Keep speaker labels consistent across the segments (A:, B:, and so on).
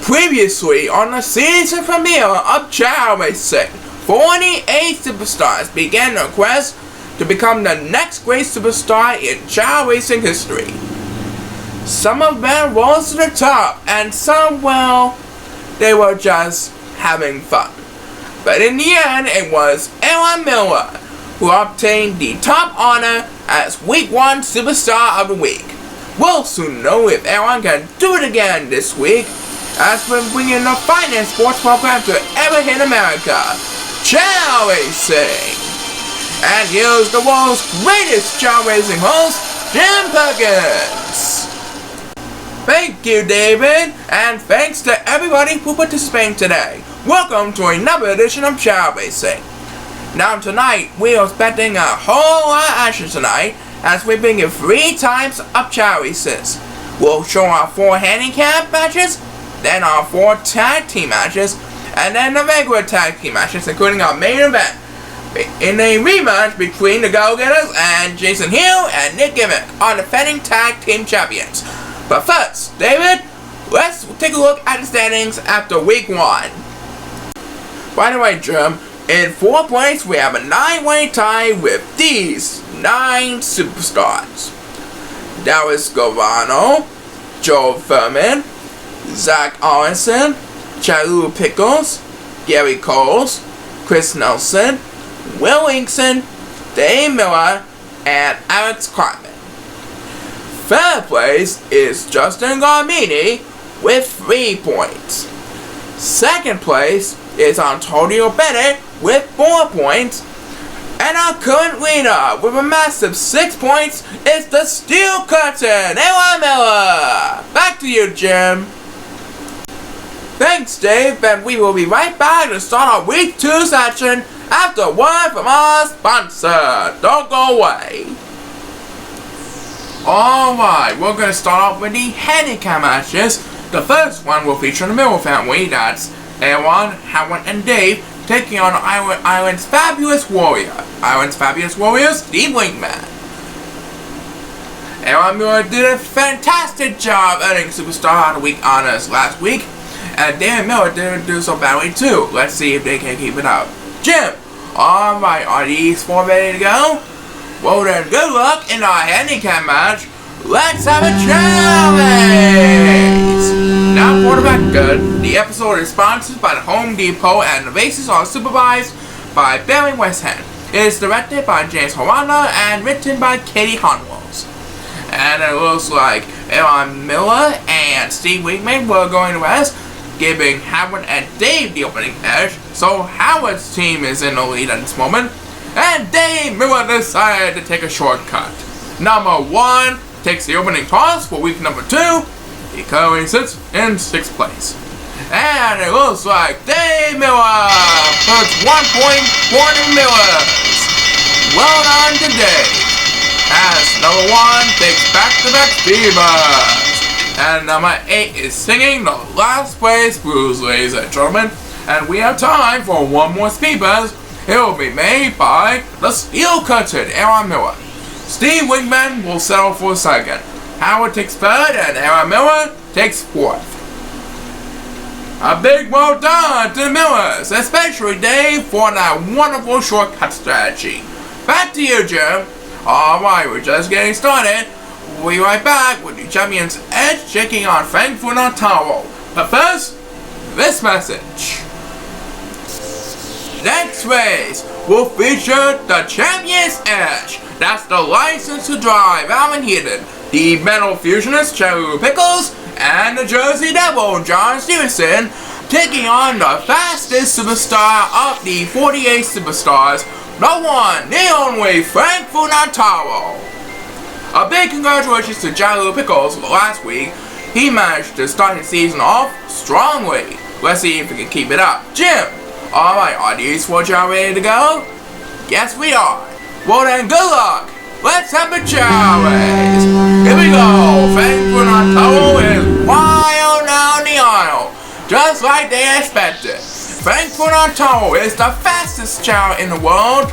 A: Previously on the season premiere of Chao Racing, 48 superstars began their quest to become the next great superstar in Chao Racing history. Some of them rose to the top, and some, well, they were just having fun. But in the end, it was ChaoEmperor who obtained the top honor as Week 1 Superstar of the Week. We'll soon know if Aaron can do it again this week, as we're bringing the finest sports program to ever hit America, Chao Racing. And here's the world's greatest Chao Racing host, Jim Perkins. Thank you, David, and thanks to everybody who participated today. Welcome to another edition of Chao Racing. Now tonight, we are expecting a whole lot of action tonight, as we bring you 3 types of Chao races. We'll show our 4 handicap matches, then our 4 tag team matches, and then the regular tag team matches, including our main event, in a rematch between the Go-Getters and Jason Hill and Nick Gimmick, our defending tag team champions. But first, David, let's take a look at the standings after Week 1. By the way, Jim, in 4th place, we have a 9-way tie with these 9 superstars: Dallas Govano, Joe Furman, Zach Allison, Chao Pickles, Gary Coles, Chris Nelson, Will Inkson, Dave Miller, and Alex Cartman. 3rd place is Justin Garmini with 3 points. 2nd place is Antonio Bennett with 4 points. And our current leader with a massive 6 points is the Steel Curtain, ChaoEmperor. Back to you, Jim. Thanks, Dave, and we will be right back to start our Week 2 session after a word from our sponsor. Don't go away. Alright, we're going to start off with the handicap matches. The first one will feature the Miller family, that's Aaron, Howard, and Dave, taking on Island's Fabulous Warrior. Island's Fabulous Warrior, Steve Wingman. Aaron Miller did a fantastic job earning Superstar of the Week honors last week, and David Miller didn't do so badly too. Let's see if they can keep it up. Jim, alright, are these 4 ready to go? Well then, good luck in our handicap match. Let's have a challenge! Now for the record, the episode is sponsored by the Home Depot and the races are supervised by Barry Westhand. It is directed by James Harana and written by Katie Honwells. And it looks like Aaron Miller and Steve Wigman were going to rest, giving Howard and Dave the opening edge, so Howard's team is in the lead at this moment, and Dave Miller decided to take a shortcut. Number 1 takes the opening toss for week number 2. He currently sits in 6th place. And it looks like Dave Miller puts 1 point for the Millers. Well done to Dave, as number 1 takes back-to-back Beavers. And number 8 is singing the last place blues, ladies and gentlemen. And we have time for 1 more Speedbuzz. It will be made by the Steel Curtain, Aaron Miller. Steve Wigman will settle for 2nd. Howard takes 3rd, and Aaron Miller takes 4th. A big well done to the Millers, especially Dave, for that wonderful shortcut strategy. Back to you, Jim. Alright, we're just getting started. We'll be right back with the Champion's Edge taking on Frankfurt Ontario. But first, this message. Next race will feature the Champion's Edge. That's the license to drive Alvin Heaton, the Metal Fusionist Chao Pickles, and the Jersey Devil John Stevenson, taking on the fastest superstar of the 48 superstars, the one, the only Frankfurt Ontario. A big congratulations to Chao Pickles last week. He managed to start his season off strongly. Let's see if we can keep it up. Jim, alright, are these 4 y'all ready to go? Yes, we are. Well then, good luck. Let's have a Chao race. Here we go. Frankfurt Ontario is wild down the aisle, just like they expected. Frankfurt Ontario is the fastest Chao in the world.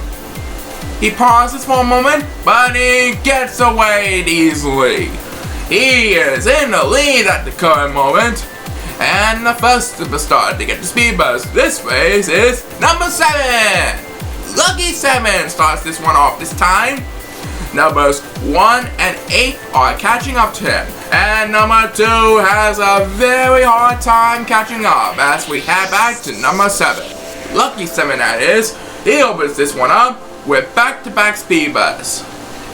A: He pauses for a moment, but he gets away easily. He is in the lead at the current moment. And the first superstar to get the speed boost this race is number 7. Lucky 7 starts this one off this time. Numbers 1 and 8 are catching up to him. And number 2 has a very hard time catching up as we head back to number 7. Lucky 7 that is. He opens this one up with back-to-back speed bursts.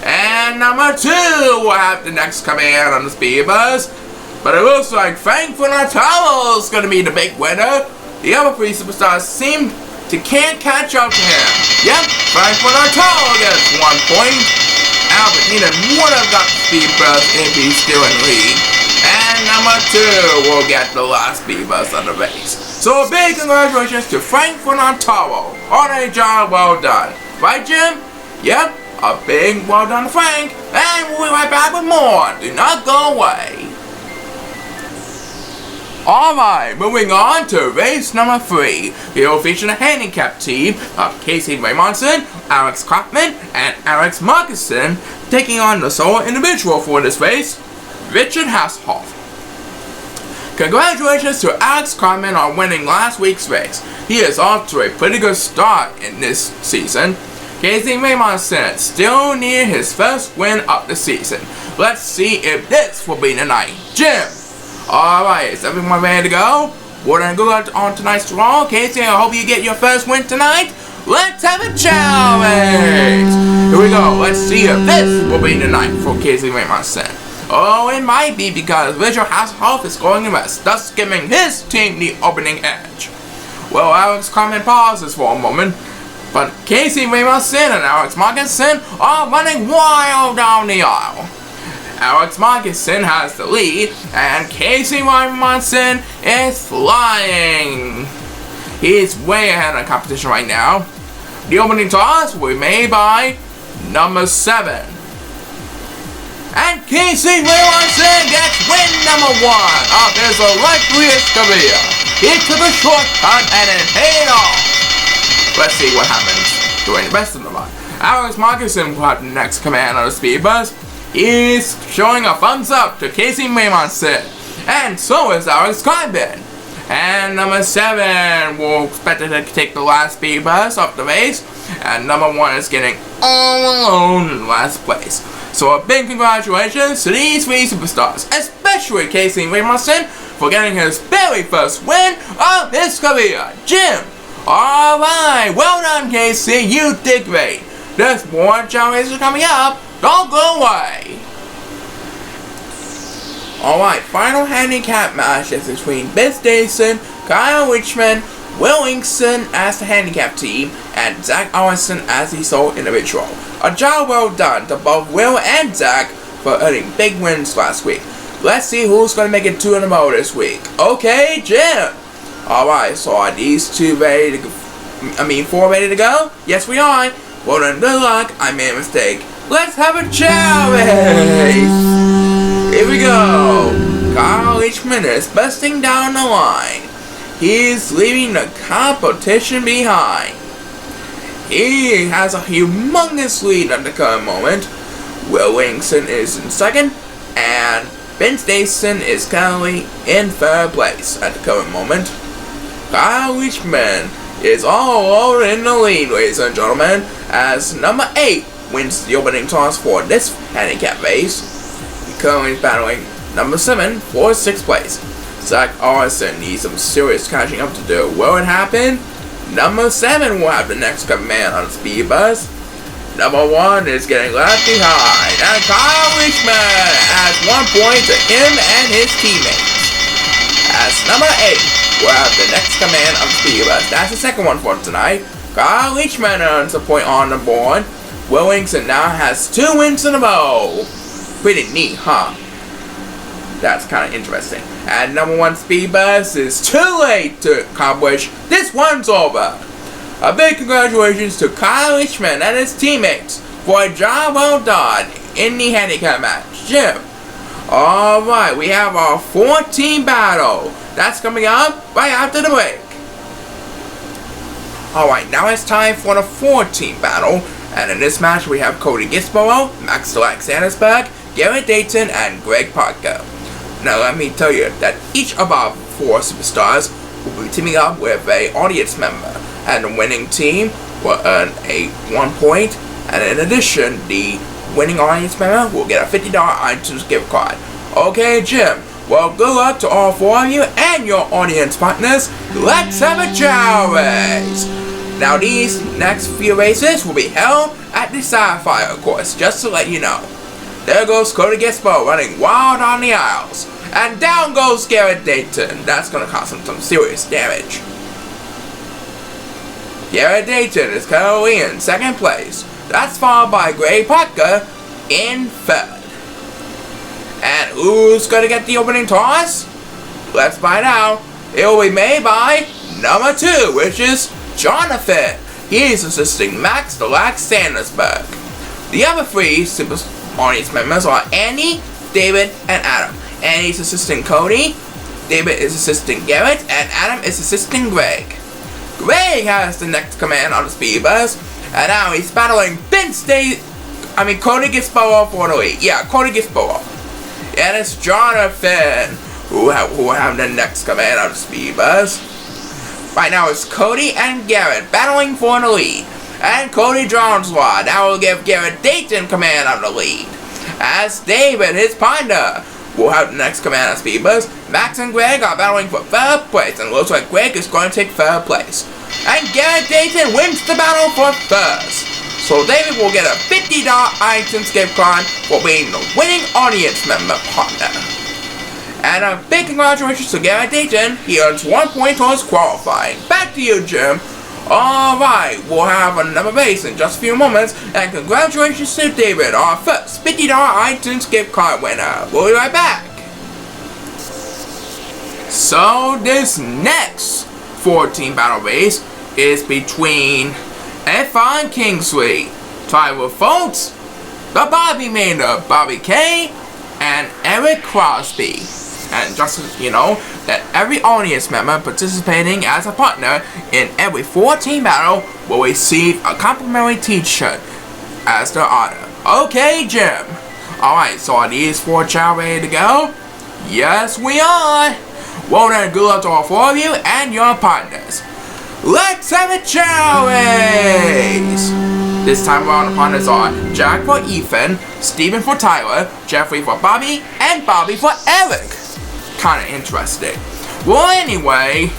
A: And number 2 will have the next command on the speed burst. But it looks like Thankful Chao is going to be the big winner. The other 3 superstars seem to can't catch up to him. Yep, Thankful Chao gets 1 point. Albertina would have got the speed burst if he's still in the lead. And number 2 will get the last speed burst of the race. So a big congratulations to Thankful Chao on a job well done. Right, Jim? Yep, a big well done to Frank. And we'll be right back with more. Do not go away. Alright, moving on to race number 3. It will feature the handicap team of Casey Raymondson, Alex Kaufman, and Alex Markuson taking on the solo individual for this race, Richard Hasselhoff. Congratulations to Alex Kaufman on winning last week's race. He is off to a pretty good start in this season. Casey Raymondson still near his first win of the season. Let's see if this will be the night. Jim! Alright, is everyone ready to go? We're gonna go on tonight's draw. Casey, I hope you get your first win tonight. Let's have a challenge! Here we go, let's see if this will be the night for Casey Raymondson. Oh, it might be because Richard Hasselhoff is going to rest, thus giving his team the opening edge. Well, Alex Carmen pauses for a moment, but Casey Raymondson and Alex Markuson are running wild down the aisle. Alex Markuson has the lead, and Casey Raymondson is flying. He's way ahead of the competition right now. The opening toss will be made by number 7. And Casey Raymondson gets win number 1 of his illustrious career. He took a shortcut and it paid off. Let's see what happens during the rest of the run. Alex Markuson will have the next command on the speed bus. He's showing a thumbs up to Casey Raymondson, and so is Alex Kaufman. And number 7 will expect to take the last speed bus of the race, and number 1 is getting all alone in last place. So a big congratulations to these 3 superstars, especially Casey Raymondson for getting his very first win of his career. Jim! Alright, well done Casey, you did great. There's more Chao races coming up. Don't go away! Alright, final handicap match is between Biz Dayson, Kyle Richmond, Will Inkson as the handicap team, and Zach Owensson as the sole individual. A job well done to both Will and Zach for earning big wins last week. Let's see who's going to make it 2 in a row this week. Okay, Jim! Alright, so are these 4 ready to go? Yes, we are. Well then, good luck. I made a mistake. Let's have a Chao race! Here we go! Kyle Richmond is busting down the line. He's leaving the competition behind. He has a humongous lead at the current moment. Will Inkson is in second, and Vince Dayson is currently in 3rd place at the current moment. Kyle Richmond is all over in the lead, ladies and gentlemen, as number 8 wins the opening toss for this handicap race. He currently is battling number 7 for 6th place. Zach Owensson needs some serious catching up to do. Will it happen? Number 7 will have the next command on the speed bus. Number 1 is getting left behind, and Kyle Richmond has 1 point to him and his teammates. As number 8 will have the next command on the speed bus. That's the second one for tonight. Kyle Richmond earns a point on the board. Will Inkson now has 2 wins in a row. Pretty neat, huh? That's kind of interesting. And number 1 speed bus is too late to accomplish. This one's over. A big congratulations to Kyle Richmond and his teammates for a job well done in the handicap match. Jim. Alright, we have our 4-team battle. That's coming up right after the break. Alright, now it's time for the 4-team battle. And in this match we have Cody Gisborough, Max Alexandersberg, Garrett Dayton, and Greg Parker. Now let me tell you that each of our 4 superstars will be teaming up with an audience member, and the winning team will earn a 1 point, and in addition, the winning audience member will get a $50 iTunes gift card. Okay, Jim. Well, good luck to all 4 of you and your audience partners. Let's have a Chao race! Now, these next few races will be held at the Sapphire course, just to let you know. There goes Cody Gispo running wild on the aisles. And down goes Garrett Dayton. That's going to cause him some serious damage. Garrett Dayton is currently in 2nd place. That's followed by Gray Parker in 3rd. And who's going to get the opening toss? Let's find out. It will be made by number 2, which is Jonathan. He's assisting Max the Lax Sandersberg. The other 3 super audience members are Andy, David, and Adam. Andy's assisting Cody, David is assisting Garrett, and Adam is assisting Greg. Greg has the next command on the speed bus, and now he's battling Cody Gispo for the lead. Yeah, Cody Gispo. And it's Jonathan who have the next command on the speed bus. Right now it's Cody and Garrett battling for the lead. And Cody draws one. That will give Garrett Dayton command on the lead. As David, his partner, will have the next command on speed bus. Max and Greg are battling for 3rd place, and it looks like Greg is going to take 3rd place. And Garrett Dayton wins the battle for 1st. So David will get a $50 iTunes gift card for being the winning audience member partner. And a big congratulations to Garrett Dayton. He earns 1 point towards qualifying. Back to you, Jim. Alright, we'll have another race in just a few moments. And congratulations to David, our first $50 iTunes gift card winner. We'll be right back. So this next 14 battle race is between F1 Kingsley, Tyler Foltz, the Bobby Maynard, Bobby K, and Eric Crosby. And just so you know, that every audience member participating as a partner in every 14 battle will receive a complimentary t-shirt as their honor. Okay, Jim. Alright, so are these 4 Chao ready to go? Yes, we are. Well then, good luck to all 4 of you and your partners. Let's have a Chao race! This time around the partners are Jack for Ethan, Steven for Tyler, Jeffrey for Bobby, and Bobby for Eric. Kinda interesting. Well anyway,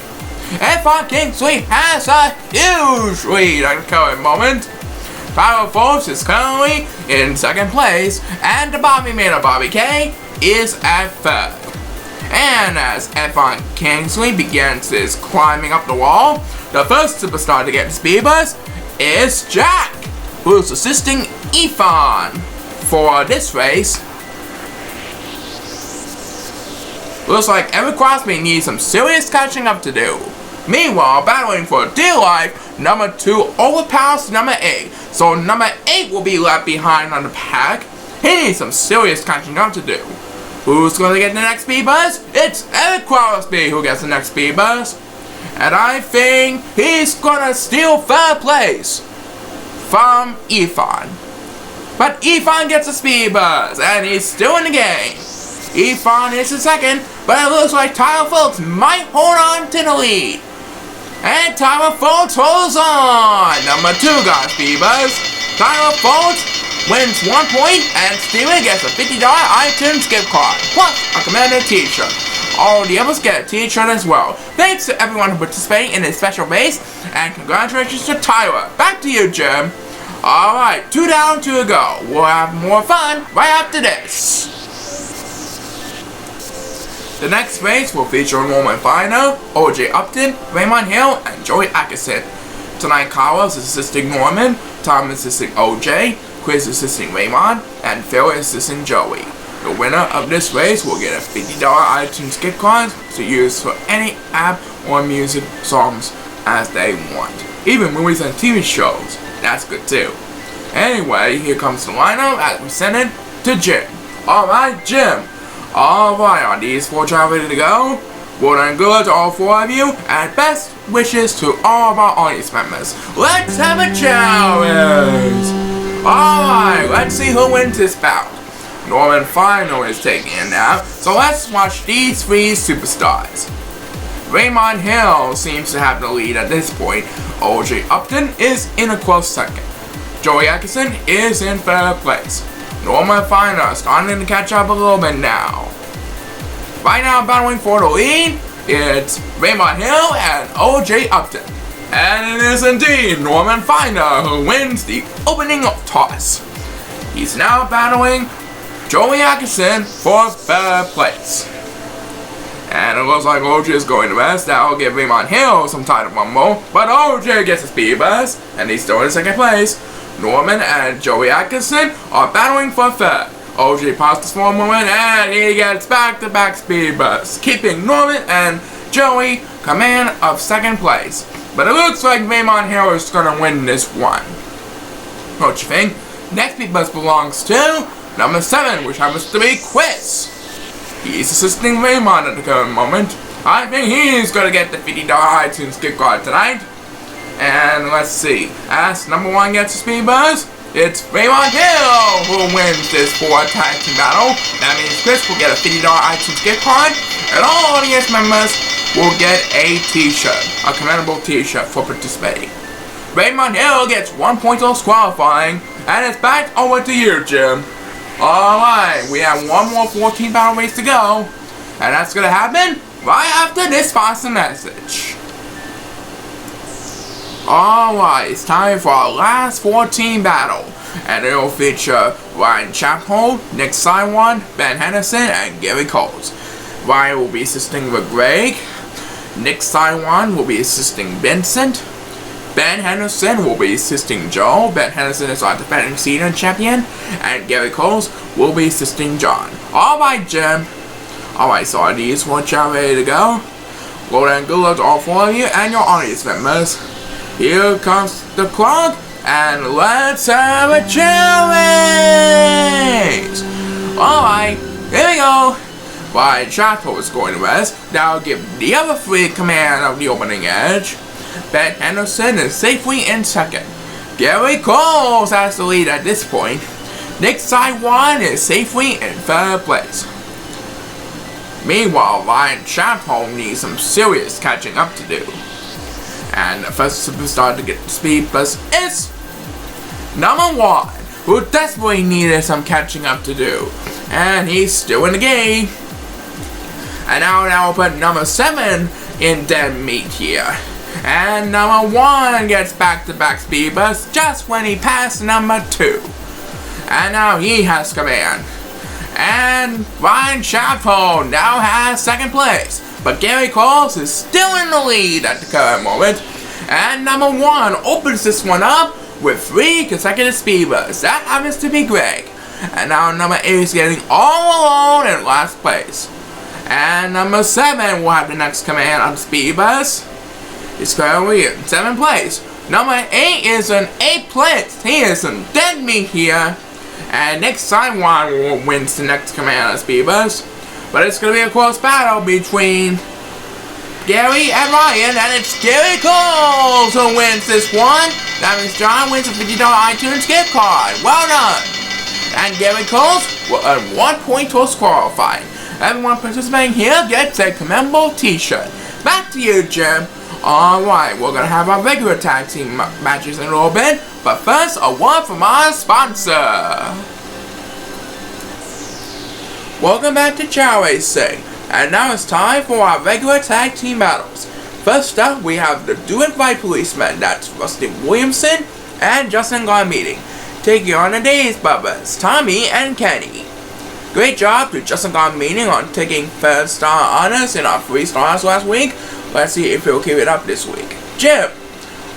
A: F1 Kingsley has a huge lead at the current moment. Tyler Foltz is currently in 2nd place, and the Bobby Maynard Bobby K is at 3rd. And as F1 Kingsley begins his climbing up the wall, the first superstar to get the speed bus is Jack, who is assisting Ethan for this race. Looks like Eric Crosby needs some serious catching up to do. Meanwhile, battling for dear life, number 2 overpowers number 8. So number 8 will be left behind on the pack. He needs some serious catching up to do. Who's going to get the next speed bus? It's Eric Crosby who gets the next speed bus. And I think he's going to steal 3rd place from Ethan. But Ethan gets a speed bus, and he's still in the game. Ethan is in 2nd, but it looks like Tyler Foltz might hold on to the lead. And Tyler Foltz holds on. Number 2 got a speed bus. Tyler Foltz wins 1 point, and Steven gets a $50 iTunes gift card, plus a commander t-shirt. All the others get a t-shirt as well. Thanks to everyone who participated in this special race, and congratulations to Tyler. Back to you, Jim. Alright, 2 down, 2 to go. We'll have more fun right after this. The next race will feature Norman Finer, OJ Upton, Raymond Hill, and Joey Atkinson. Tonight, Kyle is assisting Norman, Tom is assisting OJ, Chris is assisting Raymond, and Phil is assisting Joey. The winner of this race will get a $50 iTunes gift card to use for any app or music songs as they want. Even movies and TV shows. That's good too. Anyway, here comes the lineup as we send it to Jim. Alright, Jim. Alright, are these 4 Chao ready to go? Well then, good luck to all 4 of you, and best wishes to all of our audience members. Let's have a Chao race! Alright, let's see who wins this bout. Norman Final is taking it now, so let's watch these 3 superstars. Raymond Hill seems to have the lead at this point. OJ Upton is in a close second. Joey Atkinson is in third place. Norman Finer starting to catch up a little bit now. Right now battling for the lead, it's Raymond Hill and OJ Upton. And it is indeed Norman Finer who wins the opening toss. He's now battling Joey Atkinson for third place. And it looks like OJ is going to rest. That will give Raymond Hill some time to rumble. But OJ gets a speed bust, and he's still in second place. Norman and Joey Atkinson are battling for third. OJ pauses for a moment, and he gets back-to-back speed busts, keeping Norman and Joey command of second place. But it looks like Raymond Hill is going to win this one. What you think? Next speed bust belongs to number 7, which happens to be Quiz. He's assisting Raymond at the current moment. I think he's gonna get the $50 iTunes gift card tonight. And let's see. As number 1 gets a speed buzz, it's Raymond Hill who wins this 4-tag team battle. That means Chris will get a $50 iTunes gift card, and all audience members will get a t-shirt, a commendable t-shirt for participating. Raymond Hill gets 1 point towards qualifying, and it's back over to you, Jim. Alright, we have one more 14 battle race to go, and that's gonna happen right after this sponsor message. Alright, it's time for our last 14 battle, and it will feature Ryan Chapel, Nick Saiwan, Ben Henderson, and Gary Coles. Ryan will be assisting with Greg, Nick Saiwan will be assisting Vincent, Ben Henderson will be assisting Joe. Ben Henderson is our defending senior champion. And Gary Coles will be assisting John. Alright, Jim. Alright, so are these one chat ready to go? Well then, good luck to all 4 of you and your audience members. Here comes the clock, and let's have a chill race! Alright, here we go. Ryan Chapo is going to rest. That'll give the other 3 command of the opening edge. Ben Henderson is safely in second. Gary Coles has the lead at this point. Nick Saiwan is safely in third place. Meanwhile, Ryan Chapo needs some serious catching up to do. And the first superstar to get the speed bust is number 1, who desperately needed some catching up to do. And he's still in the game. And now we'll put number 7 in dead meat here. And number 1 gets back-to-back speed busts just when he passed number 2. And now he has command. And Ryan Chapo now has second place. But Gary Coles is still in the lead at the current moment. And number 1 opens this one up with 3 consecutive speed busts. That happens to be Greg. And now number 8 is getting all alone in last place. And number 7 will have the next command on speed bust. It's currently in 7th place. Number 8 is in 8th place. He is in dead meat here. And Nick Saiwan will win the next command on speed bust. But it's going to be a close battle between Gary and Ryan. And it's Gary Coles who wins this one. That means John wins a $50 iTunes gift card. Well done. And Gary Coles will earn 1 point towards qualifying. Everyone participating here gets a commendable t-shirt. Back to you, Jim. Alright, we're gonna have our regular tag team matches in a little bit, but first, a word from our sponsor. Welcome back to Chao Racing, and now it's time for our regular tag team battles. First up, we have the Do It Right policemen, that's Rusty Williamson and Justin Garmeeting, taking on the Days Brothers, Tommy and Kenny. Great job to Justin Garmeeting on taking 3rd star honors in our 3 stars last week. Let's see if he'll keep it up this week. Jim!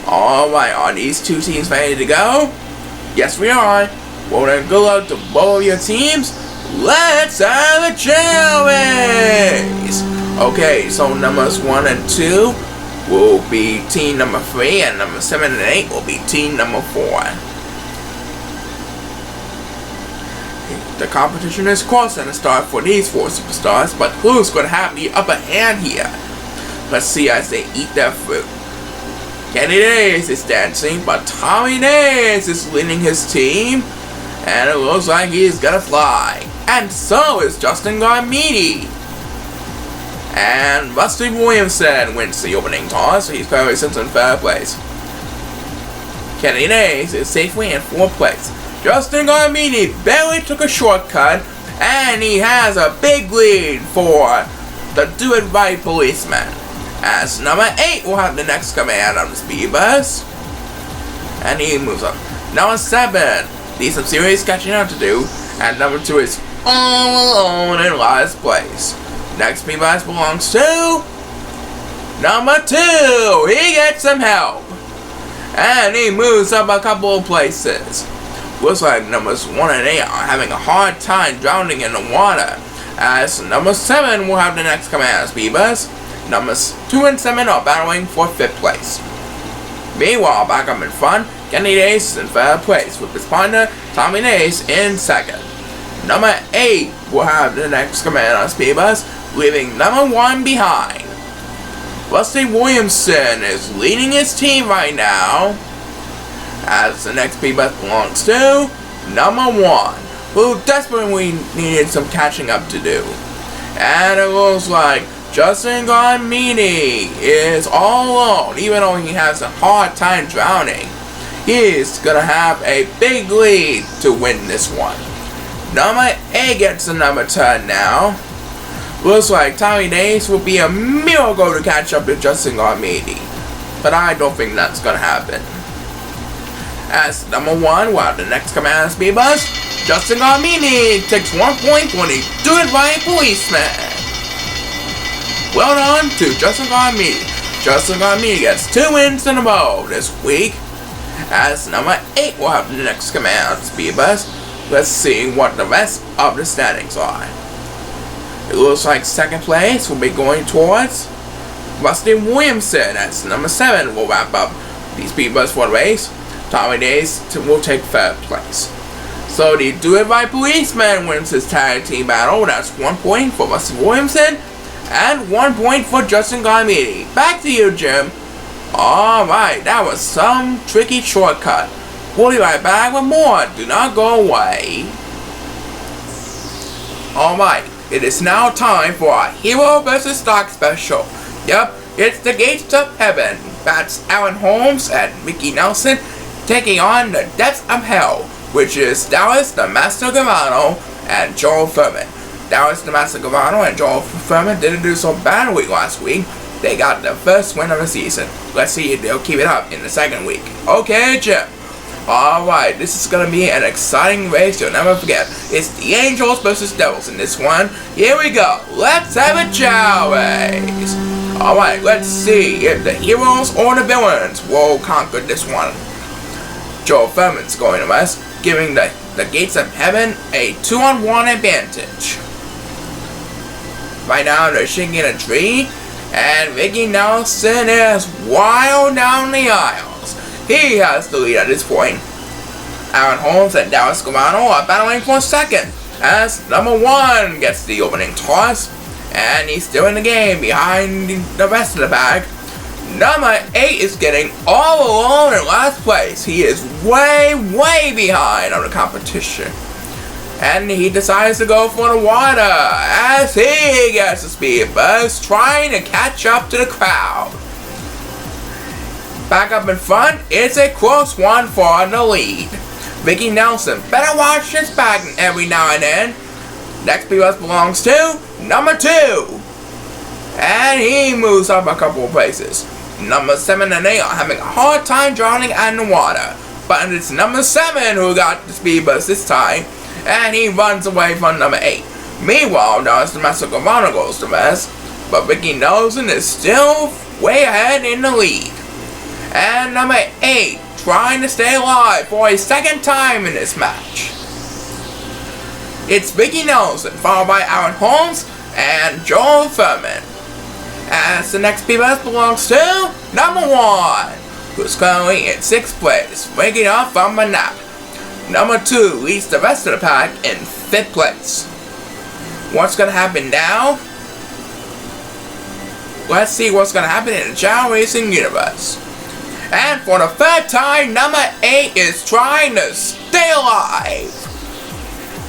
A: Alright, are these 2 teams ready to go? Yes, we are. Well then, good luck to both of your teams. Let's have a chill race! Okay, so numbers 1 and 2 will be team number 3, and number 7 and 8 will be team number 4. The competition is close and a start for these 4 superstars, but who's going to have the upper hand here? Let's see as they eat their fruit. Kenny Days is dancing, but Tommy Days is leading his team, and it looks like he's gonna fly. And so is Justin Garmeeting. And Rusty Williamson wins the opening toss, so he's currently sits in 3rd place. Kenny Nays is safely in 4th place. Justin Garmini barely took a shortcut, and he has a big lead for the Do It Right policeman. As number 8 will have the next command on the speed bus, and he moves up. Number 7 needs some serious catching up to do, and number 2 is all alone in last place. Next speed bus belongs to number 2. He gets some help, and he moves up a couple of places. Looks like numbers 1 and 8 are having a hard time drowning in the water, as number 7 will have the next command speed bus. Numbers 2 and 7 are battling for 5th place. Meanwhile, back up in front, Kenny Nace is in 3rd place, with his partner Tommy Nace in 2nd. Number 8 will have the next command on speed bus, leaving number 1 behind. Rusty Williamson is leading his team right now, as the next speed bus belongs to number 1, who desperately needed some catching up to do. And it looks like Justin Garmini is all alone, even though he has a hard time drowning. He's gonna have a big lead to win this one. Number 8 gets the number 10 now. Looks like Tommy Nace will be a miracle to catch up to Justin Garmini, but I don't think that's gonna happen. As number 1, while the next command speed bus, Justin Garmini takes 1 point for the Do It Right policeman. Well done to Justin Garmini. Justin Garmini gets 2 wins in a row this week. As number 8 will have the next command speed bus. Let's see what the rest of the standings are. It looks like 2nd place will be going towards Rusty Williamson, as number 7 will wrap up the speed bus for the race. Tommy Nace will take 3rd place. So the Do It Right policeman wins his tag team battle. That's 1 point for Rusty Williamson and 1 point for Justin Garmini. Back to you, Jim. Alright, that was some tricky shortcut. We'll be right back with more. Do not go away. Alright, it is now time for our Hero vs. Stock special. Yep, it's the Gates of Heaven. That's Alan Holmes and Mickey Nelson taking on the Depths of Hell, which is Dallas the Master Gavano and Joel Furman. Dallas the Master Gavano and Joel Furman didn't do so badly last week. They got the first win of the season. Let's see if they'll keep it up in the 2nd week. Okay, Jim. Alright, this is gonna be an exciting race you'll never forget. It's the Angels versus Devils in this one. Here we go. Let's have a Chao race. Alright, let's see if the heroes or the villains will conquer this one. Joel Furman's going to rest, giving the Gates of Heaven a 2-on-1 advantage. Right now they're shaking a tree, and Mickey Nelson is wild down the aisles. He has the lead at this point. Aaron Holmes and Dallas Gavano are battling for 2nd, as number 1 gets the opening toss, and he's still in the game behind the rest of the pack. Number 8 is getting all alone in last place. He is way behind on the competition. And he decides to go for the water as he gets a speed bus trying to catch up to the crowd. Back up in front, it's a close one for the lead. Mickey Nelson better watch his back every now and then. Next speed bus belongs to number 2. And he moves up a couple of places. Number 7 and 8 are having a hard time drowning in the water, but it's number 7 who got the speed bus this time, and he runs away from number 8. Meanwhile, Dallas the Master Gavano goes to rest, but Mickey Nelson is still way ahead in the lead. And number 8 trying to stay alive for a 2nd time in this match. It's Mickey Nelson, followed by Aaron Holmes and Joel Furman. As the next speed bus belongs to number 1, who's currently in 6th place, waking up from a nap. Number 2 leads the rest of the pack in 5th place. What's gonna happen now? Let's see what's gonna happen in the Chao Racing universe. And for the 3rd time, number 8 is trying to stay alive.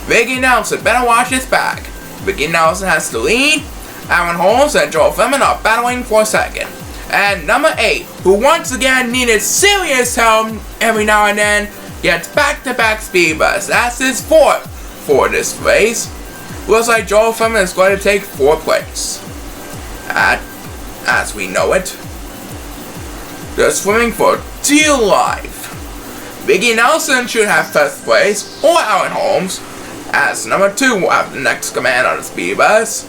A: Mickey Nelson better watch his back. Mickey Nelson has the lead, Aaron Holmes and Joel Fleming are battling for second. And number 8, who once again needed serious help every now and then, gets back-to-back speed busts. That's his 4th for this race. Looks like Joel Fleming is going to take 4th place. As we know it, they're swimming for dear life. Biggie Nelson should have 1st place, or Aaron Holmes, as number 2 will have the next command on the speed bus.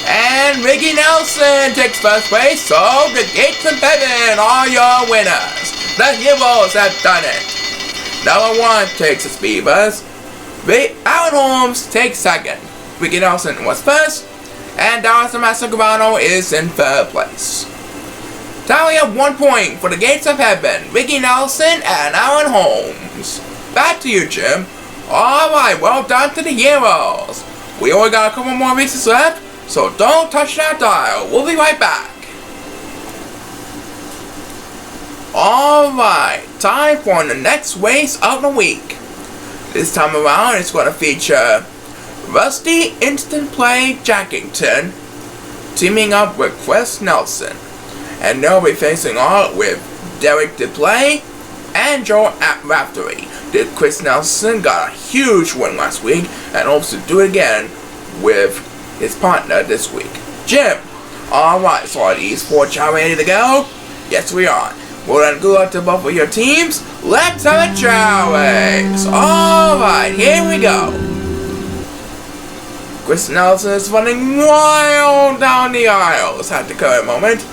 A: And Biggie Nelson takes 1st place, so the gates of heaven are your winners. The heroes have done it. Number 1 takes a speed bus. Aaron Holmes takes 2nd. Biggie Nelson was 1st, and Dallas Massagrano is in 3rd place. Tally of 1 point for the gates of heaven, Biggie Nelson and Aaron Holmes. Back to you, Jim. Alright, well done to the heroes. We only got a couple more races left, so don't touch that dial. We'll be right back. Alright, time for the next race of the week. This time around, it's going to feature Rusty Instant Play Jackington teaming up with Chris Nelson. And they'll be facing off with Derek DePlay and Joe Raftery. Chris Nelson got a huge win last week and hopes to do it again with his partner this week, Jim. Alright, so are these 4 Chao ready to go? Yes, we are. Well then, good luck to both of your teams. Let's have a Chao race. Alright, here we go. Chris Nelson is running wild down the aisles at the current moment.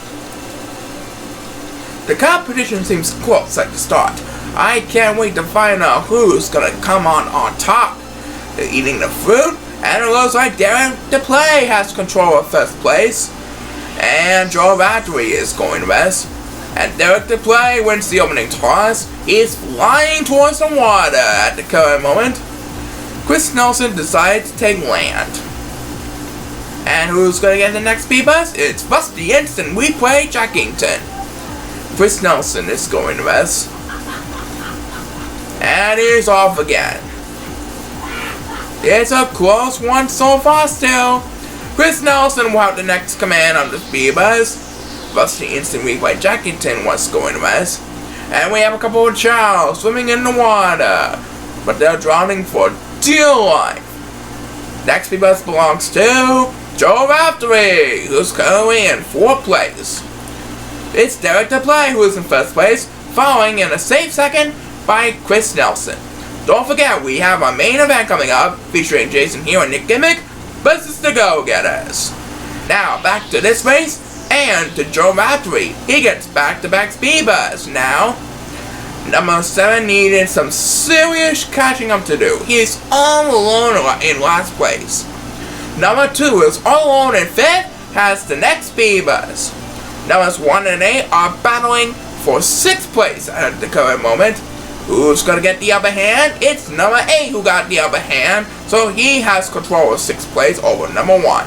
A: The competition seems close at the start. I can't wait to find out who's gonna come on top. They're eating the fruit, and it looks like Derek DePlay has control of 1st place. And Joe Raftery is going to rest. And Derek DePlay wins the opening toss. He's flying towards the water at the current moment. Chris Nelson decides to take land. And who's gonna get the next speed bus? It's Rusty Instant Replay Jackington. Chris Nelson is going to rest. And he's off again. It's a close one so far still. Chris Nelson will have the next command on the speed bus. Rusty Instant Replay Jackington was going to rest. And we have a couple of Chao swimming in the water, but they're drowning for dear life. Next speed bus belongs to Joe Raftery, who's currently in 4th place. It's Derek DePlay who is in 1st place, following in a safe 2nd by Chris Nelson. Don't forget, we have our main event coming up, featuring Jason Hero and Nick Gimmick versus the Go-Getters. Now, back to this race, and to Joe Raftery. He gets back-to-back speed bus. Now, number 7 needed some serious catching up to do. He is all alone in last place. Number 2 is all alone in 5th, has the next speed bus. Numbers 1 and 8 are battling for 6th place at the current moment. Who's gonna get the upper hand? It's number 8 who got the upper hand, so he has control of 6th place over number 1.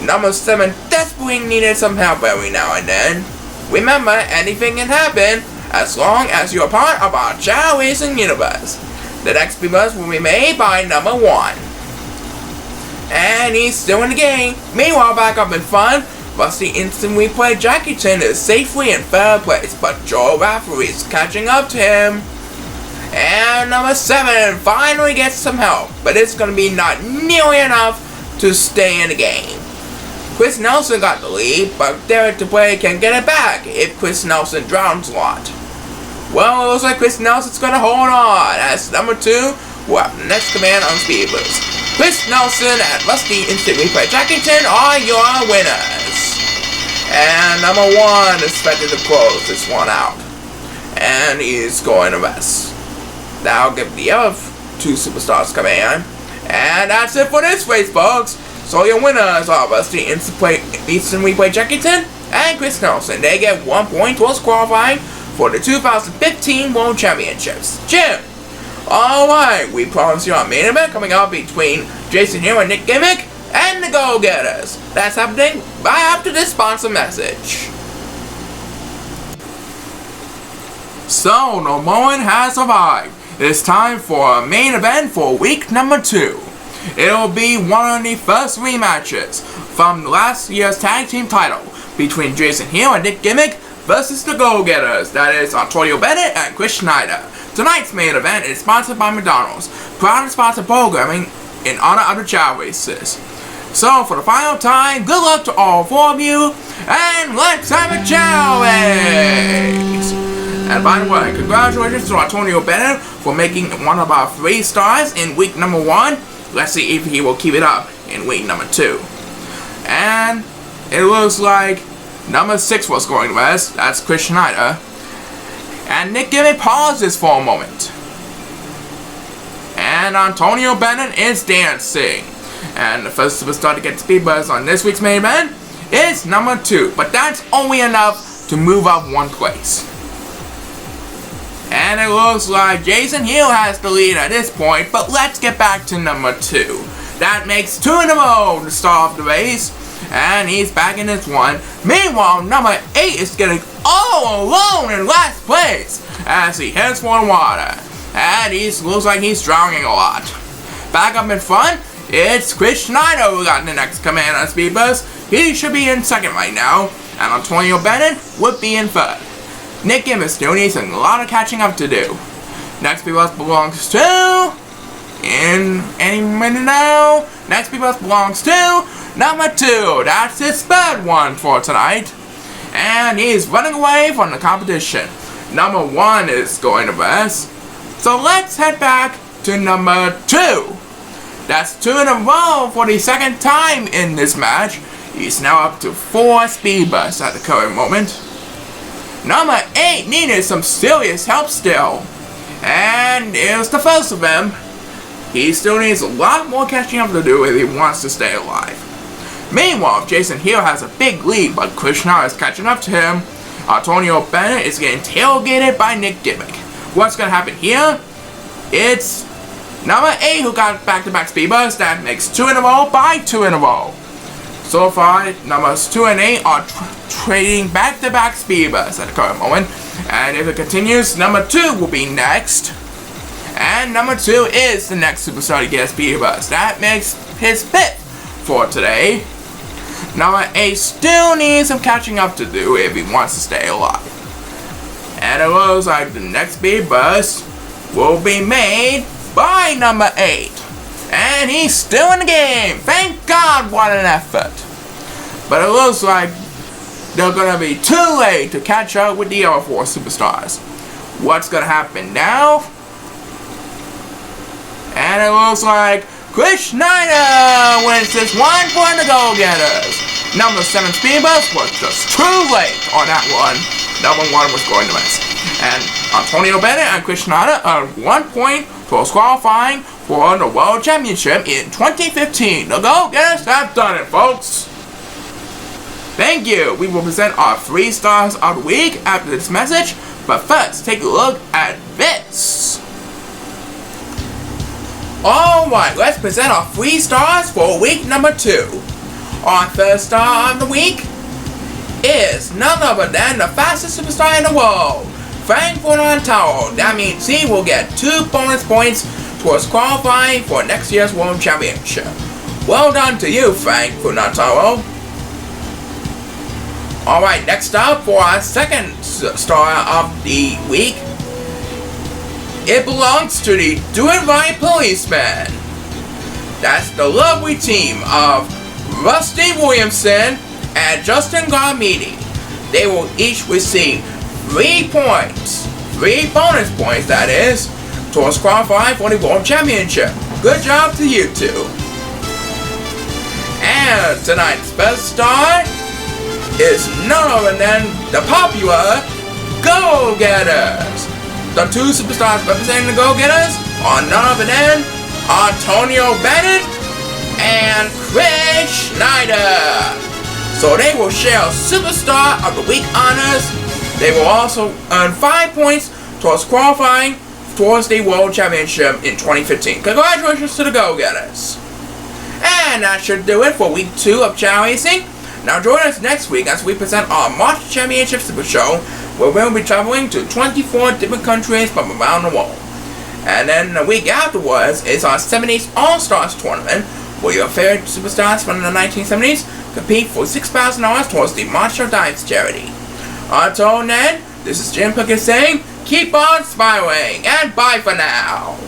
A: Number 7 desperately needed some help every now and then. Remember, anything can happen as long as you're part of our Chao Racing universe. The next speed bus will be made by number 1. And he's still in the game. Meanwhile, back up in front, Rusty Instant Replay Jackington is safely in 3rd place, but Joe Raftery is catching up to him. And number 7 finally gets some help, but it's going to be not nearly enough to stay in the game. Chris Nelson got the lead, but Derek DePlay can get it back if Chris Nelson drowns a lot. Well, it looks like Chris Nelson's going to hold on, as number 2 will have the next command on speed boost. Chris Nelson and Rusty Instant Replay Jackington are your winners. And number 1 is expected to close this one out. And he's going to rest. Now I'll give the other 2 superstars command. And that's it for this race, folks. So your winners are Rusty Instant Replay Jackington and Chris Nelson. They get 1 point towards qualifying for the 2015 World Championships. Jim! Alright, we promise you our main event coming up between Jason Hero and Nick Gimmick and the Go-Getters. That's happening right after this sponsor message. So, the moment has arrived. It's time for a main event for week number 2. It'll be one of the first rematches from last year's tag team title between Jason Hill and Nick Gimmick versus the Go-Getters, that is Antonio Bennett and Chris Schneider. Tonight's main event is sponsored by McDonald's, proud to sponsor programming in honor of the Chao races. So for the final time, good luck to all 4 of you, and let's have a Chao race! And by the way, congratulations to Antonio Bennett for making one of our 3 stars in week number 1. Let's see if he will keep it up in week number 2. And it looks like number 6 was going west. That's Chris Schneider. And Nick Gimmick pauses for a moment. And Antonio Bennett is dancing. And the first superstar to get speed buzz on this week's main event is number 2. But that's only enough to move up 1 place. And it looks like Jason Hill has the lead at this point, but let's get back to number 2. That makes 2 in a row to start off the race, and he's back in this one. Meanwhile, number 8 is getting all alone in last place as he heads for the water. And he looks like he's drowning a lot. Back up in front, it's Chris Schneider who got the next command on Speed Buzz. He should be in 2nd right now, and Antonio Bennett would be in 3rd. Nick Gimmick still needs a lot of catching up to do. Next Speed Buzz belongs to... in any minute now. Next Speed Buzz belongs to number 2. That's his 3rd one for tonight. And he's running away from the competition. Number 1 is going to rest. So let's head back to number 2. That's 2 in a row for the 2nd time in this match. He's now up to 4 Speed Buzz at the current moment. Number 8 needed some serious help still. And here's the first of them. He still needs a lot more catching up to do if he wants to stay alive. Meanwhile, Jason Hill has a big lead, but Krishna is catching up to him. Antonio Bennett is getting tailgated by Nick Gimmick. What's going to happen here? It's number 8 who got back-to-back Speed Buzz. That makes 2 in a row by 2 in a row. So far, numbers 2 and 8 are trading back-to-back Speed Buzz at the current moment. And if it continues, number 2 will be next. And number 2 is the next superstar to get a Speed Buzz. That makes his 5th for today. Number 8 still needs some catching up to do if he wants to stay alive. And it looks like the next Speed Buzz will be made by number 8. And he's still in the game. Thank God, what an effort. But it looks like they're going to be too late to catch up with the other 4 superstars. What's going to happen now? And it looks like Chris Schneider wins this one for the Go-Getters. Number 7 Speed Buzz was just too late on that one. Number 1 was going to miss. And Antonio Bennett and Chris Schneider are 1 point towards qualifying for the World Championship in 2015. The Go-Getters have done it, folks. Thank you. We will present our 3 stars of the week after this message. But first, take a look at this. Alright, let's present our 3 stars for week number 2. Our 3rd star of the week is none other than the fastest superstar in the world, Frank Fernando. That means he will get 2 bonus points towards qualifying for next year's World Championship. Well done to you, Frank Fernando. Alright, next up for our 2nd star of the week. It belongs to the Do It Right policeman. That's the lovely team of Rusty Williamson and Justin Garmiti. They will each receive 3 points, 3 bonus points that is, towards qualifying for the World Championship. Good job to you two. And tonight's best star is none other than the popular Go-Getters. The 2 superstars representing the Go-Getters are none other than Antonio Bennett and Chris Schneider. So they will share Superstar of the Week honors. They will also earn 5 points towards qualifying towards the World Championship in 2015. Congratulations to the Go-Getters. And that should do it for week 2 of Chao Racing. Now join us next week as we present our March Championship Super Show, where we'll be traveling to 24 different countries from around the world. And then the week afterwards is our 70s All-Stars Tournament, will your favorite superstars from the 1970s compete for $6,000 towards the Marshall Dimes charity. Until then, this is Jim Pickett saying, keep on smiling, and bye for now.